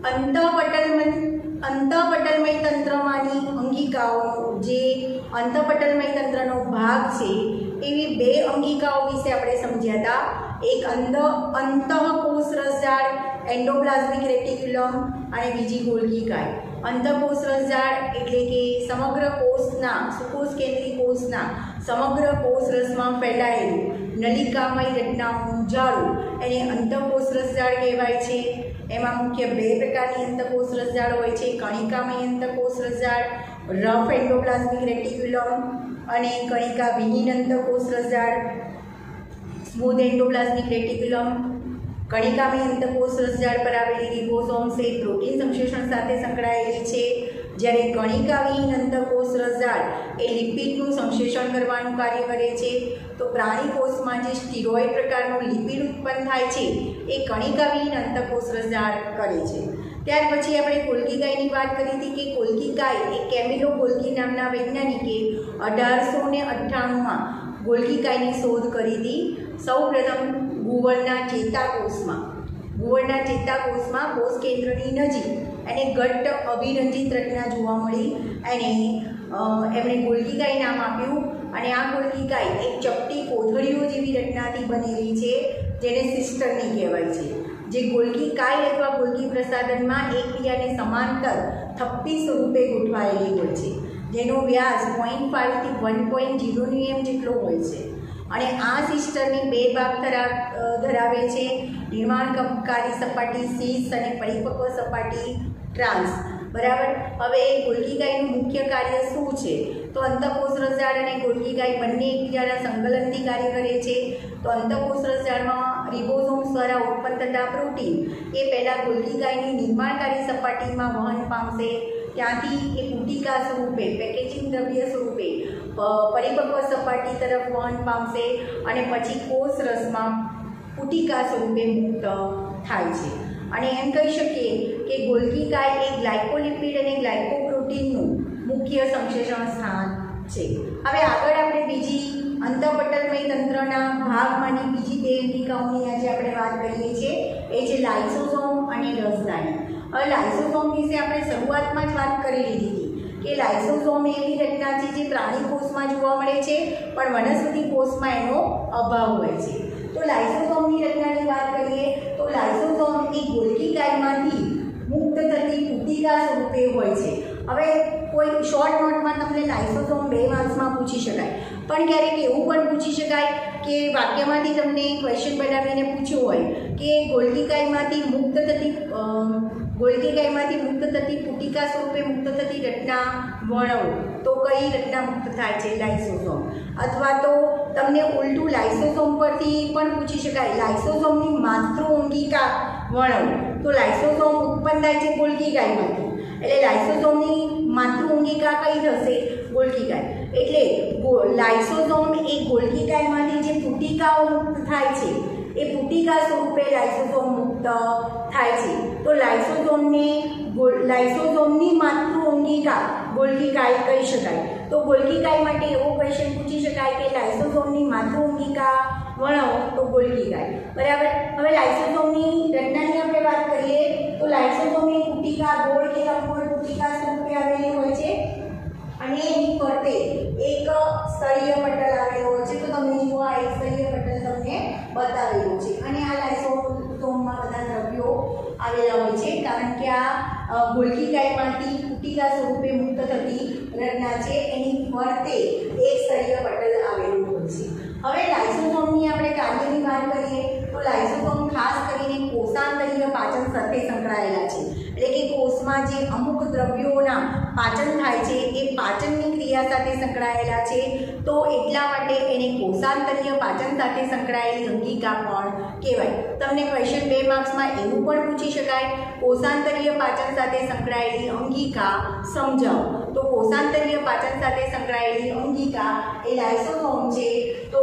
અંતઃપટલમય તંત્રમાંની અંગિકાઓનો જે અંતઃપટલમય તંત્રનો ભાગ છે એવી બે અંગિકાઓ વિશે આપણે સમજ્યા હતા। એક અંતઃકોષ રસજાળ એન્ડોપ્લાઝમિક રેટિક્યુલમ અને બીજી ગોલ્ગી કાય। અંતઃકોષ રસજાળ એટલે કે સમગ્ર કોષના સુકોષ કેન્દ્રી કોષના સમગ્ર કોષ રસમાં ફેલાયેલું નલિકામય રચનાઓનું જાળું એને અંતઃકોષ રસજાળ કહેવાય છે। એમાં મુખ્ય બે પ્રકારની અંતઃકોષ રસજાળ હોય છે, કણિકામય અંતઃકોષ રસજાળ રફ એન્ડોપ્લાઝમિક રેટિક્યુલમ અને કણિકા વિહીન અંતઃકોષ રસજાળ સ્મૂધ એન્ડોપ્લાઝમિક રેટિક્યુલમ। કણિકામય અંતઃકોષ રસજાળ પર આવેલી રિબોસોમ્સ એ પ્રોટીન સંશ્લેષણ સાથે સંકળાયેલી છે, જ્યારે કણિકાવિહીન અંતઃકોષ રસજાળ એ લિપિડનું સંશ્લેષણ કરવાનું કાર્ય કરે છે। તો પ્રાણી કોષમાં જે સ્ટીરોઇડ પ્રકારનું લિપિડ ઉત્પન્ન થાય છે એ કણિકાવિહીન અંતઃકોષ રસજાળ કરે છે। ત્યાર પછી આપણે ગોલ્ગી કાયની વાત કરી હતી કે ગોલ્ગી કાય એ કેમિલો ગોલ્ગી નામના વૈજ્ઞાનિકે 1898માં ગોલ્ગી કાયની શોધ કરી હતી। સૌપ્રથમ ગુવળના ચેતાકોષમાં કોષ કેન્દ્રની નજીક એને ઘટ્ટ અભિરંજિત રચના જોવા મળી અને એમણે ગોલ્ગી કાય નામ આપ્યું। અને આ ગોલ્ગી કાય એક ચપટી કોથળીઓ જેવી રચનાથી બનેલી છે જેને સિસ્ટરની કહેવાય છે, જે ગોલ્ગી કાય અથવા ગોલ્ગી પ્રસાધનમાં એકબીજાને સમાંતર થપ્પી સ્વરૂપે ગોઠવાયેલી હોય છે, જેનો વ્યાસ 0.5 થી 1.0 mm જેટલો હોય છે। અને આ સિસ્ટરની બે ભાગ ધરાવે છે, નિર્માણકારી સપાટી સીસ અને પરિપક્વ સપાટી ટ્રાન્સ। બરાબર। હવે ગોલ્ગી કાયનું મુખ્ય કાર્ય શું છે? તો અંતઃકોષ રસજાળ અને ગોલ્ગી કાય બંને એકબીજાના સંકલનથી કાર્ય કરે છે। તો અંતઃકોષ રસજાળમાં રિબોસોમ્સ દ્વારા ઉત્પન્ન થતા પ્રોટીન એ પહેલાં ગોલ્ગી કાયની નિર્માણકારી સપાટીમાં વહન પામશે, ત્યાંથી એ પુટિકા સ્વરૂપે પેકેજિંગ દ્રવ્ય સ્વરૂપે પરિપક્વ સપાટી તરફ વહન પામશે અને પછી કોષ રસમાં પુટિકા સ્વરૂપે મુક્ત થાય છે। અને એમ કહી શકીએ કે ગોલ્ગી કાય એ ગ્લાયકોલિપિડ અને ગ્લાયકોપ્રોટીનનું મુખ્ય સંશ્લેષણ સ્થાન છે। હવે આગળ આપણે બીજી અંતઃપટલમય તંત્રના ભાગમાંની બીજી બે અંગિકાઓની આજે આપણે વાત કરીએ છીએ, એ છે લાઇસોસોમ અને રસદાની। હવે લાઇસોસોમ વિશે આપણે શરૂઆતમાં જ વાત કરી લીધી હતી કે લાઇસોસોમ એવી રચના છે જે પ્રાણી કોષમાં જોવા મળે છે પણ વનસ્પતિ કોષમાં એનો અભાવ હોય છે। તો લાઇસોસોમની રચનાની વાત કરીએ તો લાઇસોસોમ એ ગોલ્ગી કાયમાંથી મુક્ત થતી પુટિકા સ્વરૂપે હોય છે। હવે કોઈ શોર્ટ નોટમાં તમને લાઇસોસોમ 2 માર્ક્સમાં પૂછી શકાય, પણ ક્યારેક એવું પણ પૂછી શકાય કે વાક્યમાંથી તમને ક્વેશ્ચન બનાવીને પૂછ્યું હોય કે ગોલ્ગી કાયમાંથી મુક્ત થતી પુટિકા સ્વરૂપે મુક્ત થતી રચના વર્ણવો, તો કઈ રચના મુક્ત થાય છે? લાઇસોસોમ। અથવા તો તમને ઉલટું લાઇસોસોમ પરથી પણ પૂછી શકાય લાઇસોસોમની માતૃ અંગિકા વર્ણવો, તો લાઇસોસોમ ઉત્પન્ન થાય છે ગોલ્ગી કાયમાંથી, એટલે લાઇસોસોમની માતૃ અંગિકા કઈ થશે? ગોલ્ગી કાય। એટલે લાઇસોસોમ એ ગોલ્ગી કાયમાંથી જે પુટિકાઓ મુક્ત થાય છે એ પુટિકા સ્વરૂપે લાઇસોસોમ મુક્ત થાય છે। તો લાઇસોસોમની માતૃ અંગિકા ગોલ્ગી કાય કહી શકાય। તો ગોલ્ગી કાય માટે એવો ક્વેશ્ચન પૂછી શકાય કે લાઇસોસોમની માતૃ અંગિકા વર્ણવો, તો ગોલ્ગી કાય। બરાબર। હવે લાઇસોસોમની રચનાની આપણે વાત કરીએ તો લાઇસોસોમ એ પુટિકા ગોળ કે લંબગોળ પુટિકા સ્વરૂપે આવેલી હોય છે અને એની ફરતે એક સ્તરીય પટલ આવેલો હોય છે। તો તમે જુઓ આ એક સ્તરીય પટલ તમને બતાવેલું છે અને આ લાઇસોસોમમાં બધા દ્રવ્યો આવેલા હોય છે, કારણ કે આ ગોલ્ગી કાયમાંથી પુટિકા સ્વરૂપે મુક્ત થતી રચના છે, એની ફરતે એક સ્તરીય પટલ આવેલું હોય છે। હવે લાઇસોસોમની આપણે કાર્યની વાત કરીએ તો લાઇસોસોમ ખાસ કરીને કોષાંતરીય પાચન સાથે સંકળાયેલા છે, એટલે કે કોષમાં જે અમુક દ્રવ્યોના પાચન થાય છે એ પાચનની ક્રિયા સાથે સંકળાયેલા છે, તો એટલા માટે એને કોષાંતરીય પાચન સાથે સંકળાયેલી અંગિકા પણ કહેવાય। તમને ક્વેશ્ચન 2 માર્ક્સમાં એવું પણ પૂછી શકાય કોષાંતરીય પાચન સાથે સંકળાયેલી અંગિકા સમજાવો, તો કોષાંતરીય પાચન સાથે સંકળાયેલી અંગિકા એ લાઇસોસોમ છે। તો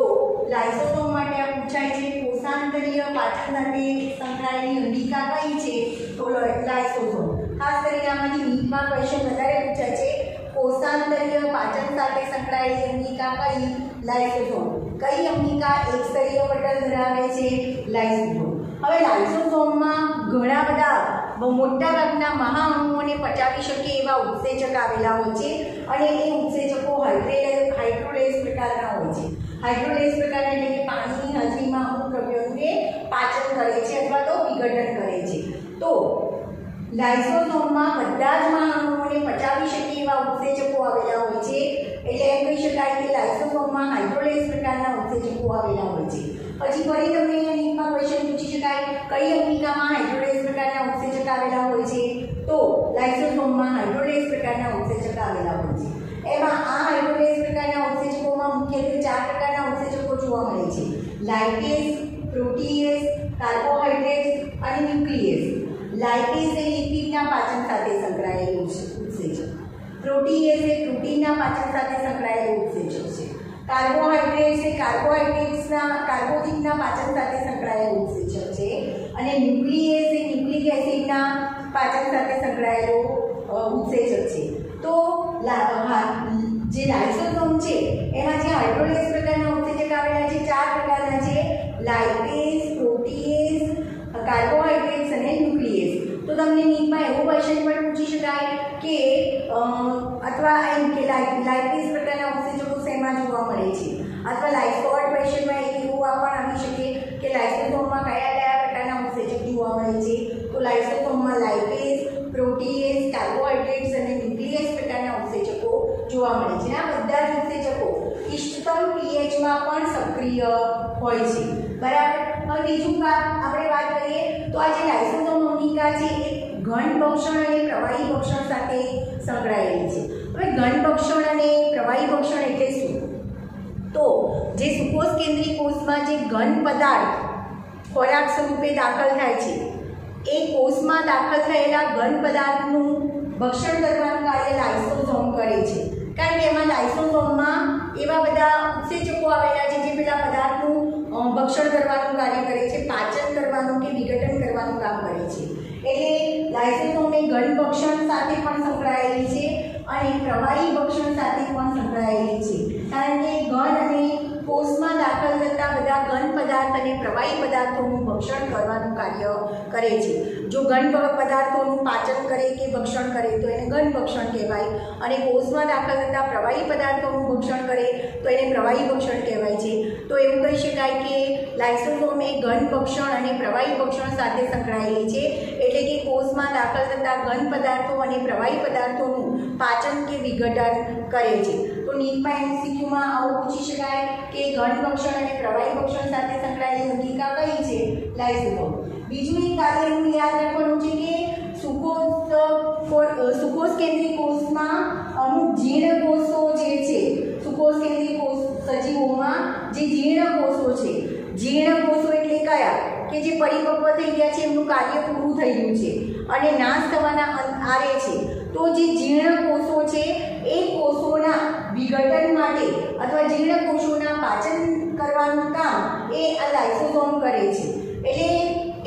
લાઇસોસોમ માટે આ પૂછાય છે કોષાંતરીય પાચન સાથે સંકળાયેલી અંગિકા કઈ છે? તો લાઇસોસોમ। ખાસ કરીને આમાંથી નીટમાં ક્વેશ્ચન વધારે પૂછાય છે કોષાંતરીય પાચન સાથે સંકળાયેલી અંગિકા કઈ? લાઇસોસોમ। કઈ અંગિકા એક સ્તરીય પટલ ધરાવે છે? લાઇસોસોમ। હવે લાઇસોસોમમાં ઘણા બધા મોટાભાગના મહાઅણુઓને પચાવી શકે એવા ઉત્સેચક આવેલા હોય છે અને એ ઉત્સેચકો હાઇડ્રોલેઝ પ્રકારના હોય છે। હાઇડ્રોલેઝ પ્રકારના એટલે કે પાણીની હાજરીમાં અમુક દ્રવ્યોને પાચન કરે છે અથવા તો વિઘટન કરે છે। તો લાઇસોસોમમાં બધા જ મહાઅણુઓને પચાવી શકે એવા ઉત્સેચકો આવેલા હોય છે, એટલે એમ કહી શકાય કે લાઇસોસોમમાં હાઇડ્રોલેઝ પ્રકારના ઉત્સેચકો આવેલા હોય છે। પછી ફરી તમને અહીંયા નીટમાં ક્વેશ્ચન પૂછી શકાય કઈ અંગિકામાં હાઇડ્રોલેઝ પ્રકારના ઉત્સેચક આવેલા હોય છે, તો લાઇસોસોમમાં હાઇડ્રોલેઝ પ્રકારના ઉત્સેચક આવેલા હોય છે। એમાં આ હાઇડ્રોલેઝ પ્રકારના ઉત્સેચકોમાં મુખ્યત્વે 4 પ્રકારના ઉત્સેચકો જોવા મળે છે: લાઇપેઝ, પ્રોટીએઝ, કાર્બોહાઇડ્રેટ્સ અને ન્યુક્લિએઝ। લાઇપેઝ એ લિપિડના પાચન સાથે સંકળાયેલું ઉત્સેચક, પ્રોટીએઝ એ પ્રોટીનના પાચન સાથે સંકળાયેલું ઉત્સેચક છે, કાર્બોહાઇડ્રેટ્સ એ કાર્બોદિતના પાચન સાથે સંકળાયેલું ઉત્સેચક છે અને ન્યુક્લિએઝ એ ન્યુક્લિક એસિડના પાચન સાથે સંકળાયેલું ઉત્સેચક છે। તો જે લાઇસોસોમ છે એમાં જે હાઇડ્રોલેઝ પ્રકારના ઉત્સેચક આવેલા છે 4 પ્રકારના છે: લાઇપેઝ, પ્રોટીએઝ, કાર્બોહાઇડ્રેટ્સ અને ન્યુક્લિએઝ। તો તમને નીટમાં એવો ક્વેશ્ચન પણ પૂછી શકાય કે અથવા એમ કે લાઇપેઝ પ્રકારના ઉત્સેચકો શેમાં જોવા મળે છે, અથવા શોર્ટ ક્વેશ્ચનમાં એવું પણ આવી શકે કે લાઇસોસોમમાં કયા કયા પ્રકારના ઉત્સેચક જોવા મળે છે। તો લાઇસોસોમમાં લાઇપેઝ, પ્રોટીએઝ, કાર્બોહાઇડ્રેટ્સ અને ન્યુક્લિયસ પ્રકારના ઉત્સેચકો જોવા મળે છે। આ બધા જ ઉત્સેચકો ઇષ્ટતમ pHમાં પણ સક્રિય હોય છે, બરાબર। હવે બીજું આપણે વાત કરીએ તો આ જે લાઇસોસોમ અંગિકા છે એ ઘન ભક્ષણ અને પ્રવાહી ભક્ષણ સાથે સંકળાયેલી છે। હવે ઘન ભક્ષણ અને પ્રવાહી ભક્ષણ એટલે શું? તો જે સુકોષ કેન્દ્રીય કોષમાં જે ઘન પદાર્થ ખોરાક સ્વરૂપે દાખલ થાય છે એ કોષમાં દાખલ થયેલા ઘન પદાર્થનું ભક્ષણ કરવાનું કાર્ય લાઇસોસોમ કરે છે, કારણ કે એમાં લાઇસોસોમમાં એવા બધા ઉત્સેચકો આવેલા છે જે પેલા પદાર્થનું ભક્ષણ કરવાનું કાર્ય કરે છે, પાચન કરવાનું કે વિઘટન કરવાનું કામ કરે છે। એટલે લાઇસોસોમ એ ઘન ભક્ષણ સાથે પણ સંકળાયેલી છે અને પ્રવાહી ભક્ષણ સાથે પણ સંકળાયેલી છે, કારણ કે ઘન અને કોષમાં દાખલ થતા બધા ઘન પદાર્થ અને પ્રવાહી પદાર્થોનું ભક્ષણ કરવાનું કાર્ય કરે છે। જો ઘન પદાર્થોનું પાચન કરે કે ભક્ષણ કરે તો એને ઘન ભક્ષણ કહેવાય અને કોષમાં દાખલ થતા પ્રવાહી પદાર્થોનું ભક્ષણ કરે તો એને પ્રવાહી ભક્ષણ કહેવાય છે। તો એવું કહી શકાય કે લાઇસોસોમ એ ઘન ભક્ષણ અને પ્રવાહી ભક્ષણ સાથે સંકળાયેલી છે, એટલે કે કોષમાં દાખલ થતા ઘન પદાર્થો અને પ્રવાહી પદાર્થોનું પાચન કે વિઘટન કરે છે। તો નીટમાં MCQમાં આવું પૂછી શકાય કે ઘન ભક્ષણ અને પ્રવાહી ભક્ષણ સાથે સંકળાયેલી અંગિકા કઈ છે? લાઇસોસોમ। બીજું એક કાર્ય એનું યાદ રાખવાનું છે કે સુકોષ કેન્દ્રીય કોષમાં અમુક જીર્ણ કોષો જે છે, સુકોષ કેન્દ્રીય કોષ સજીવોમાં જે જીર્ણ કોષો છે, જીર્ણ કોષો એટલે કયા કે જે પરિપક્વ થઈ ગયા છે, એમનું કાર્ય પૂરું થઈ ગયું છે અને નાશ થવાના આરે છે। તો જે જીર્ણ કોષો છે એ કોષોના વિઘટન માટે અથવા જીર્ણ કોષોના પાચન કરવાનું કામ એ આ લાઇસોસોમ કરે છે। એટલે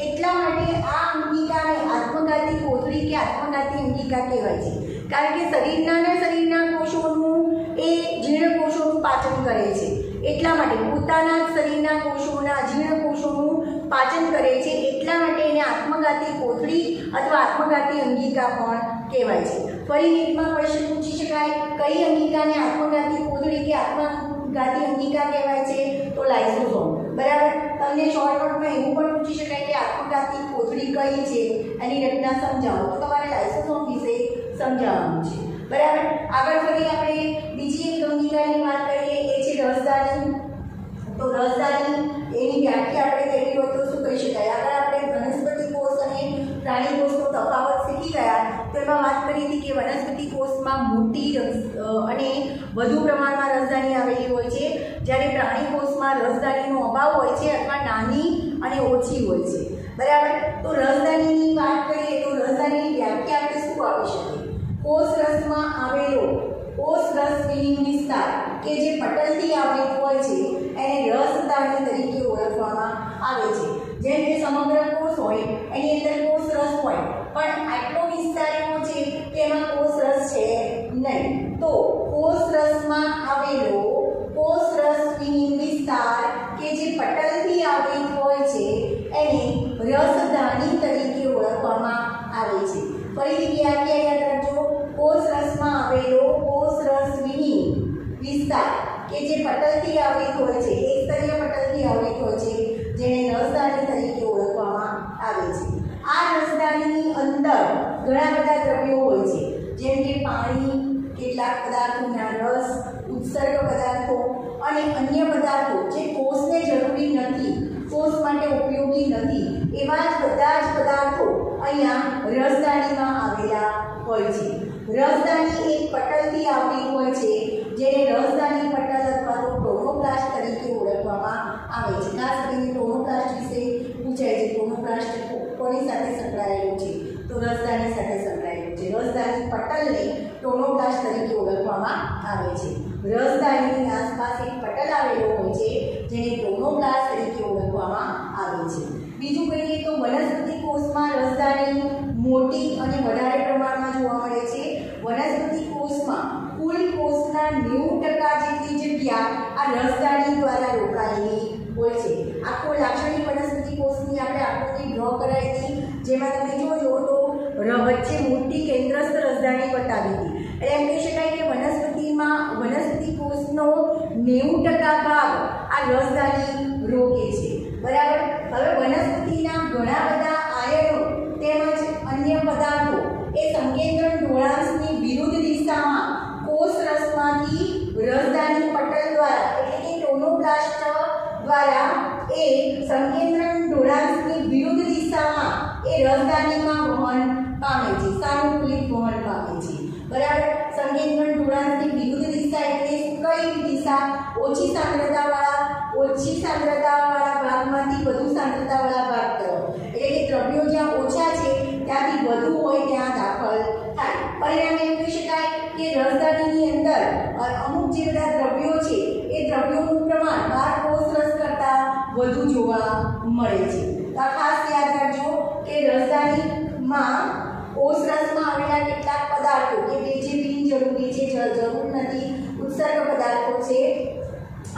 એટલા માટે આ અંગિકાને આત્મઘાતી કોથળી કે આત્મઘાતી અંગિકા કહેવાય છે, કારણ કે શરીરના કોષોનું એ જીર્ણ કોષોનું પાચન કરે છે, એટલા માટે પોતાના શરીરના કોષોના જીર્ણ કોષોનું પાચન કરે છે, એટલા માટે એને આત્મઘાતી કોથળી અથવા આત્મઘાતી અંગિકા પણ કહેવાય છે। ફરી નીટમાં ક્વેશ્ચન પૂછી શકાય કઈ અંગિકાને આત્મઘાતી કોથળી કે આત્મઘાતી અંગિકા કહેવાય છે? તો લાઇસોસોમ, બરાબર। તમને શોર્ટકટમાં એવું પણ પૂછી શકાય કે આત્મઘાતી કોથળી કઈ છે, એની રચના સમજાવો, તો તમારે લાઇસોસોમ વિશે સમજાવવાનું છે, બરાબર। આગળ ફરી આપણે બીજી એક અંગિકાની વાત કરીએ, એ છે રસધાની। તો રસધાની એની વ્યાખ્યા આપણે કરી હોય તો શું કહી શકાય? આગળ આપણે વનસ્પતિ કોષ અને પ્રાણી કોષનો તફાવત શીખી ગયા, તો એમાં વાત કરી હતી કે વનસ્પતિ કોષમાં મોટી અને વધુ પ્રમાણમાં રસધાની આવેલી હોય છે, જ્યારે પ્રાણી કોષમાં રસધાનીનો અભાવ હોય છે અથવા નાની અને ઓછી હોય છે, બરાબર। તો રસધાનીની વાત કરીએ તો રસધાનીની વ્યાખ્યા આપણે શું આપી શકીએ? કોષ રસમાં આવેલો કોષ રસ વિહીન વિસ્તાર કે જે પટલથી આવૃત હોય છે એને રસધાની તરીકે ઓળખવામાં આવે છે। જેમ કે સમગ્ર કોષ હોય એની અંદર કોષ રસ હોય, પણ આટલો વિસ્તાર એવો છે કે એમાં કોષ રસ છે નહીં, તો કોષ રસમાં આવેલો કોષ રસ વિહીન વિસ્તાર કે જે પટલથી આવૃત હોય છે એને રસધાની તરીકે ઓળખવામાં આવે ફરી વ્યાખ્યા યાદ રાખજો, કોષ રસમાં આવેલો કોષ રસ વિહીન વિસ્તાર કે જે પટલથી આવરિત હોય છે, એકસ્તરીય પટલથી આવરિત હોય છે, જેને રસદાની તરીકે ઓળખવામાં આવે છે. આ રસદાનીની અંદર ઘણા બધા દ્રવ્યો હોય છે, જેમ કે પાણી, કેટલાક પદાર્થોના રસ, ઉત્સર્ગ પદાર્થો અને અન્ય પદાર્થો જે કોષને જરૂરી નથી, કોષ માટે ઉપયોગી નથી, એવા જ બધા જ પદાર્થો અહીંયા રસદાનીમાં આવેલા હોય છે. રસદાની એક પટલથી આવતી હોય છે, જેને રસદાની પટલ અથવા તો ટોનોપ્લાસ્ટ તરીકે ઓળખવામાં આવે છે. ખાસ કરીને ટોનોપ્લાસ્ટ વિશે પૂછાય છે. ટોનોપ્લાસ્ટ કોની સાથે સંકળાયેલું છે? તો રસદાની સાથે સંકળાયેલું છે. રસદાની પટલને ટોનોપ્લાસ્ટ તરીકે ઓળખવામાં આવે છે. રસદાનીની આસપાસ એક પટલ આવેલો હોય છે, જેને ટોનોપ્લાસ્ટ તરીકે ઓળખવામાં આવે છે. બીજું કહીએ તો વનસ્પતિ કોષમાં રસદાની મોટી અને વધારે પ્રમાણમાં જોવા મળે છે. વનસ્પતિ કોષમાં કુલ કોષના 90% જેટલી જગ્યા આ રસદાની દ્વારા રોકાયેલી હોય છે. આખો લાક્ષણિક વનસ્પતિ કોષની આપણે આકૃતિ ડ્રો કરાવી હતી, જેમાં તમે જોજો તો વચ્ચે મોટી કેન્દ્રસ્થ રસદાની બતાવી હતી. એટલે એમ કહી શકાય કે વનસ્પતિ કોષનો 90% ભાગ આ રસદાની રોકે છે. બરાબર. હવે વનસ્પતિના ઘણા બધા આયનો તેમજ અન્ય પદાર્થો એ સંકેન્દ્રણ ઢોળાંશની વિરુદ્ધ દિશામાં કોષ રસમાંથી રસદાની પટલ દ્વારા એટલે કે ટોનોપ્લાસ્ટ દ્વારા એ સંકેન્દ્રણ ઢોળાંશની વિરુદ્ધ દિશામાં એ રસદાનીમાં વહન પામે છે, સાનુકૂલિત વહન પામે છે. બરાબર. સંકેન્દ્રણ ઢોળાંશની વિરુદ્ધ દિશા એટલે કઈ દિશા? ઓછી સાંદ્રતાવાળા ભાગમાંથી વધુ સાંદ્રતાવાળા ભાગ તરફ, એટલે કે દ્રવ્યો જ્યાં ઓછા છે ત્યાંથી વધુ હોય ત્યાં દાખલ થાય. પરિણામે એમ કહી શકાય કે રસદાનીની અંદર અમુક જે બધા દ્રવ્યો છે એ દ્રવ્યોનું પ્રમાણ 12 કોષ રસ કરતાં વધુ જોવા મળે છે. તો ખાસ યાદ રાખજો કે રસદાનીમાં કોષ રસમાં આવેલા કેટલાક પદાર્થો કે જે બિનજરૂરી છે, જરૂર નથી, ઉત્સર્ગ પદાર્થો છે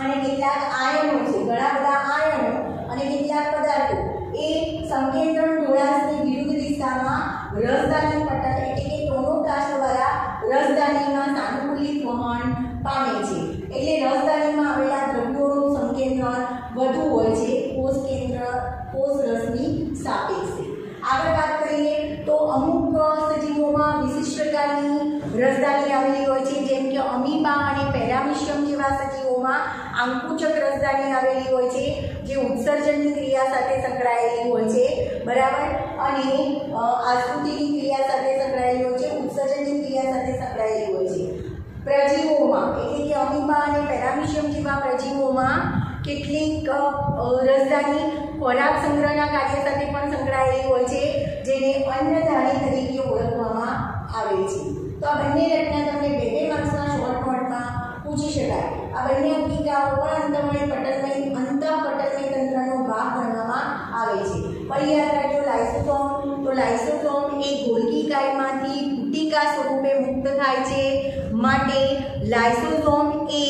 અને કેટલાક આયનો છે, ઘણા બધા આયનો અને કેટલાક પદાર્થો એ સંકેન્દ્રણ ઢોળાંશની વિરુદ્ધ દિશામાં રસદાની પટલ એટલે કે ટોનોપ્લાસ્ટ દ્વારા રસદાનીમાં સાનુકૂલિત વહન પામે છે. એટલે રસદાનીમાં આવેલા દ્રવ્યોનું સંકેન્દ્રણ વધુ હોય છે કોષ રસની સાપેક્ષે. આગળ વાત કરીએ તો અમુક સજીવોમાં વિશિષ્ટ પ્રકારની રસદાની આવેલી હોય છે, જેમ કે અમીબા અને પેરામિશિયમ જેવા સજીવોમાં આંકુચક રસદાની આવેલી હોય છે, જે ઉત્સર્જનની ક્રિયા સાથે સંકળાયેલી હોય છે. બરાબર. અને આસ્કૃતિની ક્રિયા સાથે સંકળાયેલી હોય છે, ઉત્સર્જનની ક્રિયા સાથે સંકળાયેલી હોય છે. પ્રજીવોમાં એટલે કે અમીબા અને પેરામિશિયમ જેવા પ્રજીવોમાં કેટલીક રસદાની ખોરાક સંગ્રહના કાર્ય સાથે પણ સંકળાયેલી હોય છે, જેને અન્નદાની તરીકે ઓળખવામાં આવે છે. તો આ બંને રચના તમને 2 માર્ક્સના શોર્ટ નોટમાં પૂછી શકાય. આ બંને અંગિકાઓ પણ અંતઃપટલમય તંત્રનો ભાગ ગણવામાં આવે છે. ફરી યાદ રાખજો લાઇસોસોમ. તો લાઇસોસોમ એ ગોલ્ગી કાયમાંથી ગુટિકા સ્વરૂપે મુક્ત થાય છે, માટે લાઇસોસોમ એ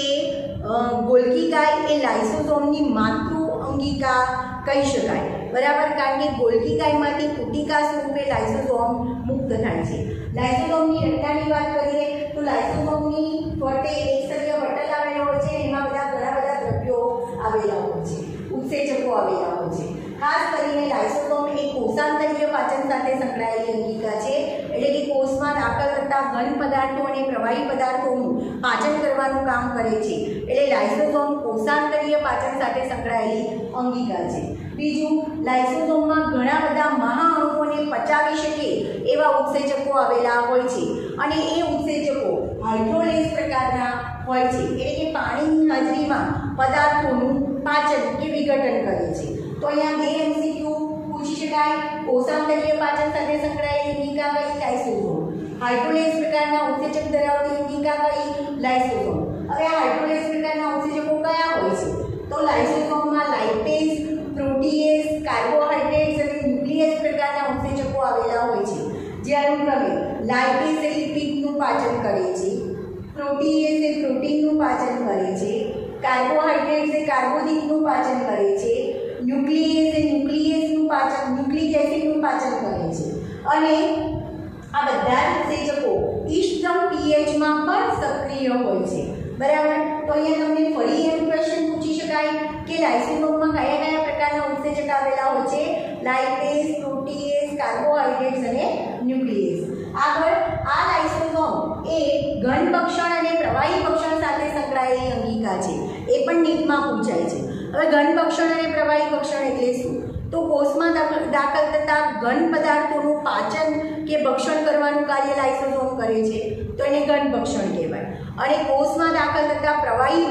ગોલ્ગી કાય એ લાઇસોસોમની માતૃ અંગિકા કહી શકાય. બરાબર. કારણ કે ગોલ્ગી કાયમાંથી ગુટિકા સ્વરૂપે લાઇસોસોમ મુક્ત થાય છે. લાઇસોસોમની રચનાની વાત કરીએ તો લાઇસોસોમની ફરતે એકસ્તરીય પટલ આવેલો હોય છે, એમાં ઘણા બધા દ્રવ્યો આવેલા હોય છે, ઉત્સેચકો આવેલા હોય છે. ખાસ કરીને લાઇસોસોમ એ કોષાંતરીય પાચન સાથે સંકળાયેલી અંગિકા છે, એટલે કે કોષમાં દાખલ થતા ઘન પદાર્થો અને પ્રવાહી પદાર્થોનું પાચન કરવાનું કામ કરે છે. એટલે લાઇસોસોમ કોષાંતરીય પાચન સાથે સંકળાયેલી અંગિકા છે. બીજું, લાઇસોસોમમાં ઘણા બધા મહાઅણુઓને પચાવી શકે એવા ઉત્સેચકો આવેલા હોય છે, અને એ ઉત્સેચકો હાઇડ્રોલેઝ પ્રકારના હોય છે, એટલે કે પાણીની હાજરીમાં પદાર્થોનું પાચન કે વિઘટન કરે છે. તો અહીંયા 2 MCQ પૂછી શકાય. કોષાંતરીય પાચન સાથે સંકળાયેલી અંગિકા કઈ? લાઇસોસોમ. હાઇડ્રોલેઝ પ્રકારના ઉત્સેચક ધરાવતી અંગિકા કઈ? લાઇસોસોમ. હવે આ હાઇડ્રોલેઝ પ્રકારના ઉત્સેચકો કયા હોય છે? તો લાઇસોસોમમાં લાઇપેઝ, પ્રોટીએઝ, કાર્બોહાઈડ્રેટ્સ અને ન્યુક્લિયસ પ્રકારના ઉત્સેચકો આવેલા હોય છે, જે અનુક્રમે લાઇપેઝ એ લિપિડનું પાચન કરે છે, પ્રોટીએઝ એ પ્રોટીનનું પાચન કરે છે, કાર્બોહાઈડ્રેટ્સ એ કાર્બોદિતનું પાચન કરે છે, ન્યુક્લિયસ એ ન્યુક્લિક એસિડનું પાચન કરે છે, અને આ બધા જ ઉત્સેચકો ઇષ્ટતમ pH માં પણ સક્રિય હોય છે, બરાબર। તો અહીંયા તમને ફરી એમ ક્વેશ્ચન પૂછી શકાય કે લાઇસોસોમમાં કયા કયા પ્રકારના ઉત્સેચક આવેલા હોય છે? લાઇપેઝ, પ્રોટીએઝ, કાર્બોહાઇડ્રેટ્સ અને ન્યુક્લિએઝ। આગળ આ લાઇસોસોમ એ ઘન ભક્ષણ અને પ્રવાહી ભક્ષણ સાથે સંકળાયેલી અંગિકા છે, એ પણ નીટમાં પૂછાય છે। હવે ઘન ભક્ષણ અને પ્રવાહી ભક્ષણ એટલે શું? તો કોષમાં દાખલ થતા ઘન પદાર્થોનું પાચન કે ભક્ષણ કરવાનું કાર્ય લાઇસોસોમ કરે છે, તો એને ઘન ભક્ષણ કહેવાય। અને કોષમાં દાખલ થતા પ્રવાહી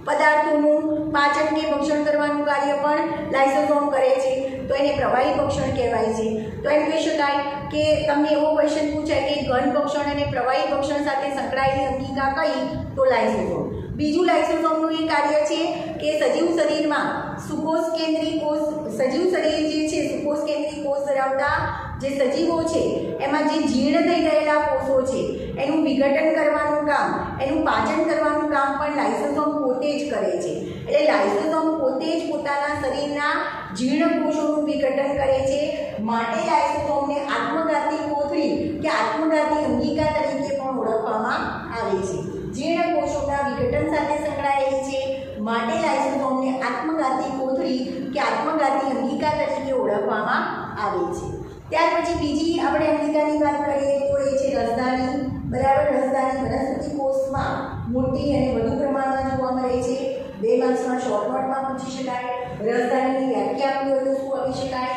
પદાર્થોનું પાચન કે ભક્ષણ કરવાનું કાર્ય પણ લાઇસોસોમ કરે છે, તો એને પ્રવાહી ભક્ષણ કહેવાય છે। તો એમ કહી શકાય કે તમને એવો ક્વેશ્ચન પૂછાય કે ઘન ભક્ષણ અને પ્રવાહી ભક્ષણ સાથે સંકળાયેલી અંગિકા કઈ? તો લાઇસોસોમ। બીજું લાઇસોસોમનું એ કાર્ય છે કે સજીવ શરીરમાં સુકોષ કેન્દ્રી કોષ, સજીવ શરીર જે છે સુકોષ કેન્દ્રી કોષ ધરાવતા જે સજીવો છે એમાં જે જીર્ણ થઈ ગયેલા કોષો છે એનું વિઘટન કરવાનું કામ, એનું પાચન કરવાનું કામ પણ લાઇસોસોમ પોતે જ કરે છે। એટલે લાઇસોસોમ પોતે જ પોતાના શરીરના જીર્ણ કોષોનું વિઘટન કરે છે, માટે લાઇસોસોમને આત્મઘાતી કોથળી કે આત્મઘાતી અંગિકા તરીકે પણ ઓળખવામાં આવે છે। જીર્ણ કોષોના વિઘટન સાથે સંકળાયેલી છે, માટે લાઇસોસોમને આત્મઘાતી કોથળી કે આત્મઘાતી અંગિકા તરીકે ઓળખવામાં આવે છે। ત્યાર પછી બીજી આપણે અંગિકાની વાત કરીએ તો એ છે રસધાની, બરાબર। રસધાની વનસ્પતિ કોષમાં મોટી અને વધુ પ્રમાણમાં જોવા મળે છે। 2 માર્ક્સમાં શોર્ટ નોટમાં પૂછી શકાય। રસધાનીની વ્યાખ્યા આપી હોય તો શું આપી શકાય?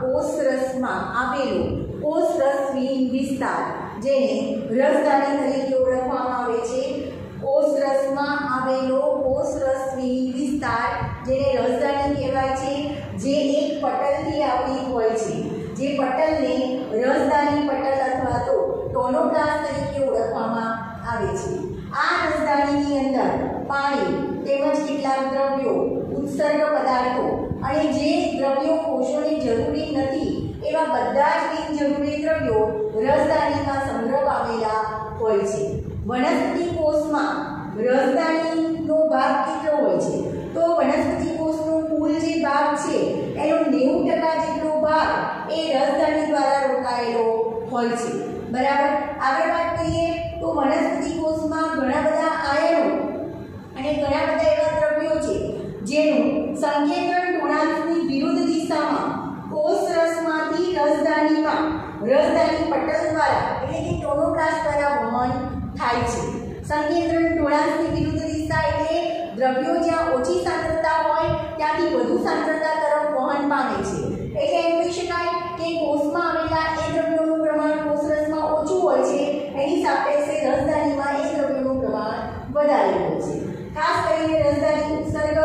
કોષરસમાં આવેલો કોષરસવિહીન વિસ્તાર, જેને રસધાની તરીકે ઓળખવામાં આવે છે। કોષરસમાં આવેલો કોષરસવિહીન વિસ્તાર, જેને રસધાની કહેવાય છે, જે એક પટલથી આવરી હોય છે, જે પટલને રસધાની પટલ અથવા તો ટોનોપ્લાસ્ટ તરીકે ઓળખવામાં આવે છે। આ રસધાનીની અંદર પાણી તેમજ કેટલાક દ્રવ્યો, ઉત્સર્ગ પદાર્થો અને જે દ્રવ્યો કોષોને જરૂરી નથી એવા બધા જ બિનજરૂરી દ્રવ્યો રસધાનીમાં સંગ્રહ પામેલા હોય છે। વનસ્પતિ કોષમાં રસધાનીનો ભાગ કેટલો હોય છે? તો વનસ્પતિ કોષનો કુલ જે ભાગ છે એનો 90% જેટલો ભાગ એ રસધાની દ્વારા રોકાયેલો હોય છે, બરાબર। આગળ વાત કરીએ તો વનસ્પતિ કોષમાં ઘણા બધા આયનો અને ઘણા બધા એવા દ્રવ્યો છે જેનું સંકેન્દ્રણ ઢોળાંકની વિરુદ્ધ દિશામાં કોષરસમાંથી રસધાનીમાં રસધાની પટલ દ્વારા એટલે કે ટોનોપ્લાસ્ટ દ્વારા વહન થાય છે। સંકેન્દ્રણ ઢોળાંકની વિરુદ્ધ દિશા એટલે દ્રવ્યો જ્યાં ઓછી સાંદ્રતા હોય ત્યાંથી વધુ સાંદ્રતા તરફ વહન પામે છે। એટલે એમ કહી શકાય કે કોષમાં આવેલા એ દ્રવ્યોનું પ્રમાણ કોષરસમાં ઓછું હોય છે, એની સાપેક્ષે રસધાનીમાં એ દ્રવ્યોનું પ્રમાણ વધારે હોય છે। ખાસ કરીને રસધાની ઉત્સર્ગ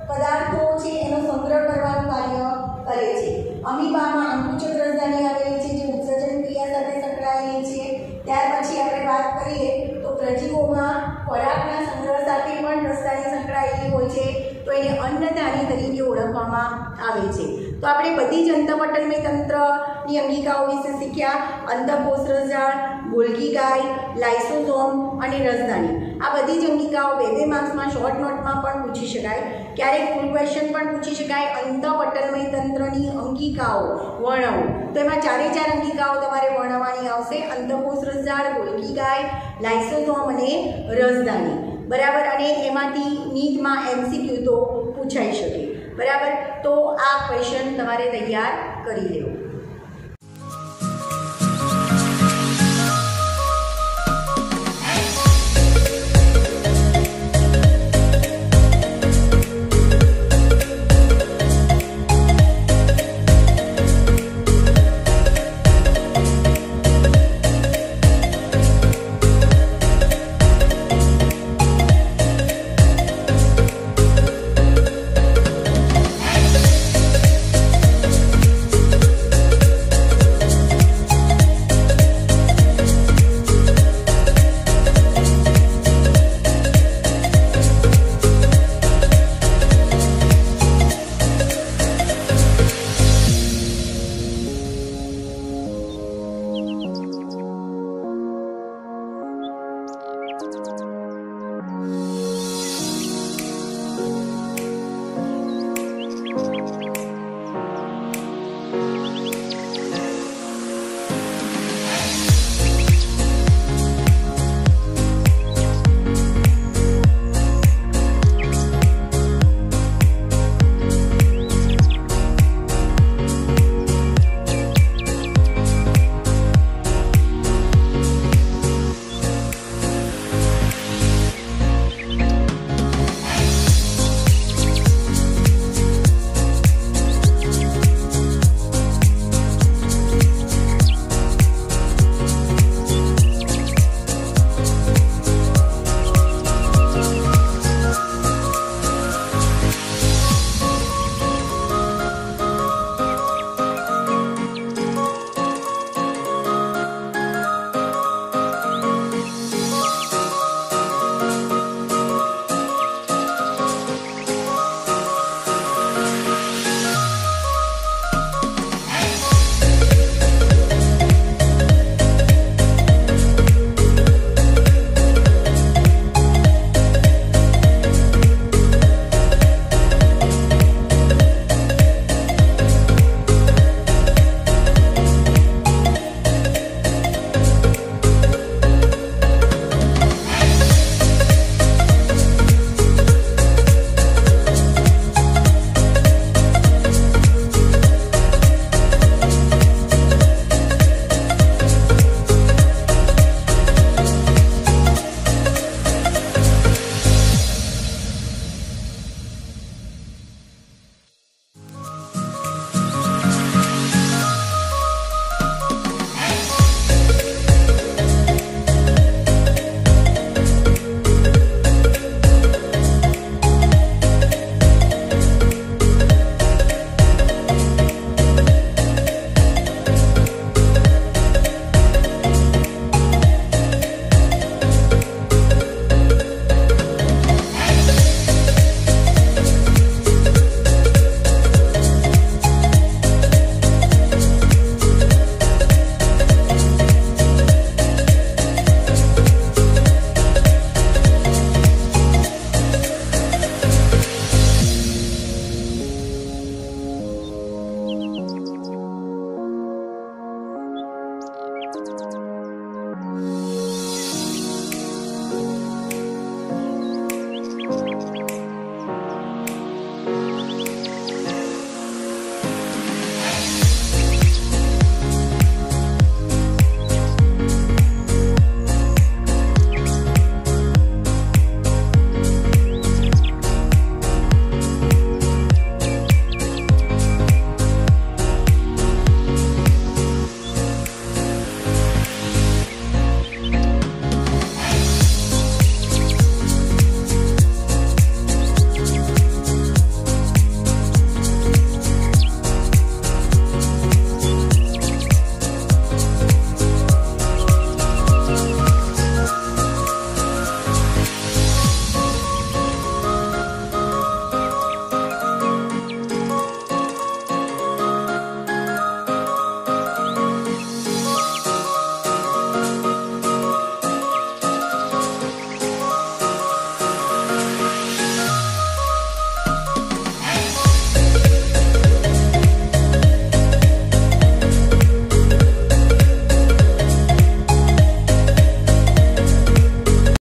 પદાર્થો છે એનો સંગ્રહ કરવાનું કાર્ય કરે છે। અમીબામાં અંકુચક રસધાની આવેલી છે જે ઉત્સર્જન ક્રિયા સાથે સંકળાયેલી છે। ત્યાર પછી આપણે વાત કરીએ તો પ્રજીવોમાં ખોરાકના સંગ્રહ સાથે પણ રસધાની સંકળાયેલી હોય છે, તો એને અન્નધાની તરીકે ઓળખવામાં આવે છે। તો આપણે બધી જ અંતઃપટલમય તંત્રની અંગિકાઓ વિશે શીખ્યા। અંતઃકોષરસજાળ, ગોલ્ગી ગાય, લાઇસોસોમ અને રસધાની, આ બધી જ અંગિકાઓ 2 માર્ક્સમાં શોર્ટ નોટમાં પણ પૂછી શકાય, ક્યારેક ફૂલ ક્વેશ્ચન પણ પૂછી શકાય। અંતઃપટલમય તંત્રની અંગિકાઓ વર્ણવો, તો એમાં 4 અંગિકાઓ તમારે વર્ણવવાની આવશે: અંતઃકોષરસજાળ, ગોલ્ગી ગાય, લાઇસોસોમ અને રસધાની, બરાબર। અને એમાંથી નીટમાં MCQ તો પૂછાઈ શકે, બરાબર। તો આ ક્વેશ્ચન તમારે તૈયાર કરી લેવો।